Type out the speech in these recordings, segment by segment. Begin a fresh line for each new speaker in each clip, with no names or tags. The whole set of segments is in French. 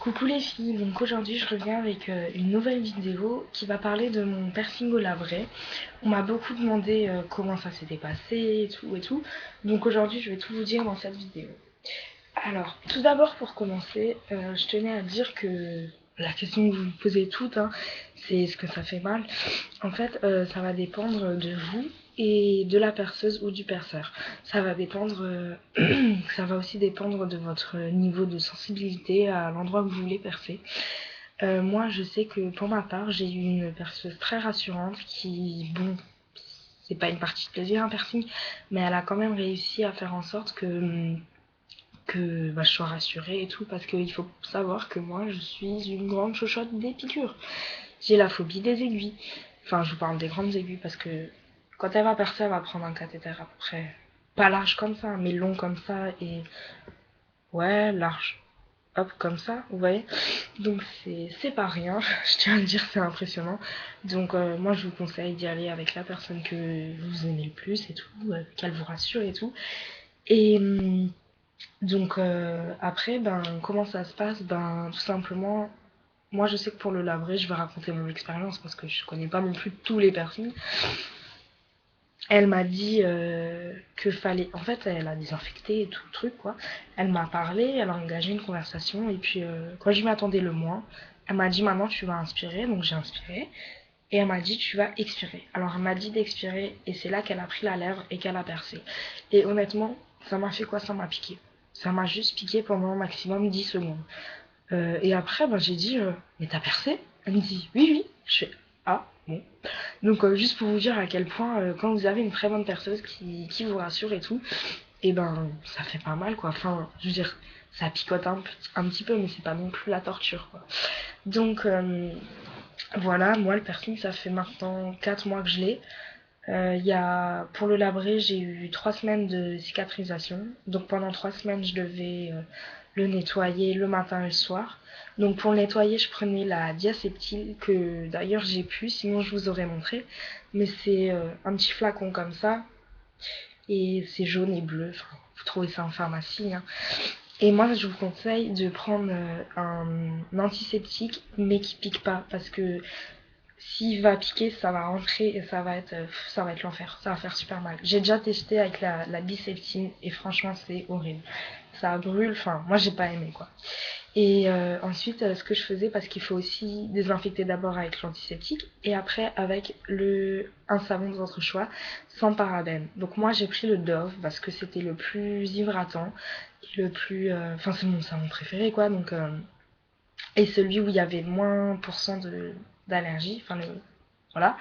Coucou les filles, donc aujourd'hui je reviens avec une nouvelle vidéo qui va parler de mon piercing au labret. On m'a beaucoup demandé comment ça s'était passé et tout, donc aujourd'hui je vais tout vous dire dans cette vidéo. Alors, tout d'abord pour commencer, je tenais à dire que la question que vous vous posez toutes, hein, c'est est-ce que ça fait mal? En fait, ça va dépendre de vous et de la perceuse ou du perceur. Ça va dépendre, ça va aussi dépendre de votre niveau de sensibilité à l'endroit que vous voulez percer. Moi, je sais que pour ma part, j'ai eu une perceuse très rassurante qui, bon, c'est pas une partie de plaisir un piercing, mais elle a quand même réussi à faire en sorte que je sois rassurée et tout, parce qu'il faut savoir que moi, je suis une grande chochotte des piqûres. J'ai la phobie des aiguilles. Enfin, je vous parle des grandes aiguilles parce que quand elle va percer, elle va prendre un cathéter à peu près pas large comme ça, mais long comme ça et ouais, large. Hop, comme ça, vous voyez. Donc c'est pas rien, je tiens à le dire, c'est impressionnant. Donc moi je vous conseille d'y aller avec la personne que vous aimez le plus et tout, qu'elle vous rassure et tout. Et donc après, ben comment ça se passe? Ben tout simplement, moi je sais que pour le labrer, je vais raconter mon expérience parce que je connais pas non plus tous les personnes. Elle m'a dit que fallait. En fait, elle a désinfecté et tout le truc, quoi. Elle m'a parlé, elle a engagé une conversation, et puis quand je m'attendais le moins, elle m'a dit maintenant tu vas inspirer, donc j'ai inspiré, et elle m'a dit tu vas expirer. Alors elle m'a dit d'expirer, et c'est là qu'elle a pris la lèvre et qu'elle a percé. Et honnêtement, ça m'a fait quoi? Ça m'a piqué. Ça m'a juste piqué pendant maximum 10 secondes. Et après, ben, j'ai dit mais t'as percé? Elle me dit oui, oui. Je fais ah, bon. Donc juste pour vous dire à quel point quand vous avez une très bonne perceuse qui vous rassure et tout, et ben ça fait pas mal quoi. Enfin, je veux dire, ça picote un petit peu, mais c'est pas non plus la torture quoi. Donc voilà, moi le piercing ça fait maintenant 4 mois que je l'ai. Pour le labrer, j'ai eu 3 semaines de cicatrisation. Donc pendant 3 semaines, je devais le nettoyer le matin et le soir. Donc pour le nettoyer, je prenais la diaseptile, que d'ailleurs j'ai pu, sinon je vous aurais montré. Mais c'est un petit flacon comme ça, et c'est jaune et bleu. Enfin, vous trouvez ça en pharmacie, hein. Et moi, je vous conseille de prendre un antiseptique, mais qui pique pas, parce que s'il va piquer, ça va rentrer et ça va être l'enfer. Ça va faire super mal. J'ai déjà testé avec la biseptine et franchement, c'est horrible. Ça brûle, enfin, moi j'ai pas aimé quoi. Et ensuite, ce que je faisais, parce qu'il faut aussi désinfecter d'abord avec l'antiseptique et après avec un savon de votre choix sans parabènes. Donc moi j'ai pris le Dove parce que c'était le plus hydratant et le plus. Enfin, c'est mon savon préféré quoi. Donc, et celui où il y avait moins % d'allergie. Enfin, voilà.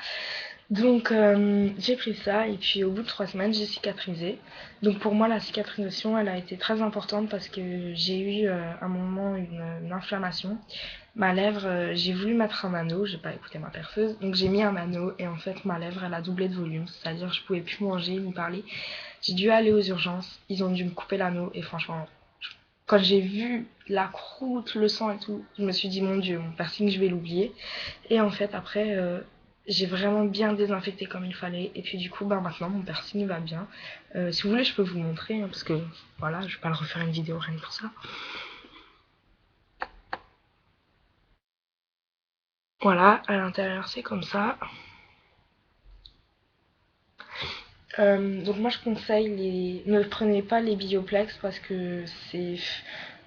Donc j'ai pris ça et puis au bout de 3 semaines j'ai cicatrisé. Donc pour moi la cicatrisation elle a été très importante parce que j'ai eu un moment une inflammation. Ma lèvre, j'ai voulu mettre un anneau, j'ai pas écouté ma perceuse, donc j'ai mis un anneau et en fait ma lèvre elle a doublé de volume, c'est-à-dire que je pouvais plus manger ni parler. J'ai dû aller aux urgences, ils ont dû me couper l'anneau et franchement quand j'ai vu la croûte, le sang et tout, je me suis dit mon dieu, mon piercing je vais l'oublier. Et en fait après j'ai vraiment bien désinfecté comme il fallait. Et puis du coup, bah, maintenant, mon piercing va bien. Si vous voulez, je peux vous montrer, hein, parce que voilà, je vais pas le refaire une vidéo rien que pour ça. Voilà, à l'intérieur, c'est comme ça. Donc moi, je conseille ne prenez pas les bioplex parce que c'est...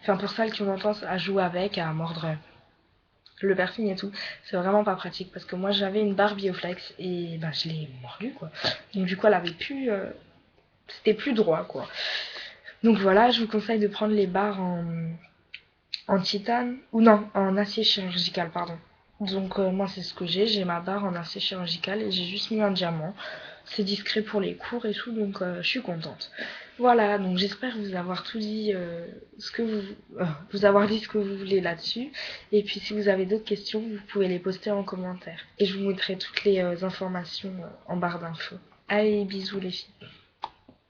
Enfin, pour celles qui ont tendance à jouer avec, à mordre le piercing et tout, c'est vraiment pas pratique parce que moi j'avais une barre bioflex et bah je l'ai mordu quoi. Donc du coup elle avait plus c'était plus droit quoi. Donc voilà, je vous conseille de prendre les barres en titane, ou non, en acier chirurgical, pardon. Donc moi c'est ce que j'ai ma barre en acier chirurgical et j'ai juste mis un diamant. C'est discret pour les cours et tout, donc je suis contente. Voilà, donc j'espère vous avoir tout dit, vous avoir dit ce que vous voulez là-dessus. Et puis si vous avez d'autres questions, vous pouvez les poster en commentaire. Et je vous mettrai toutes les informations en barre d'infos. Allez, bisous les filles.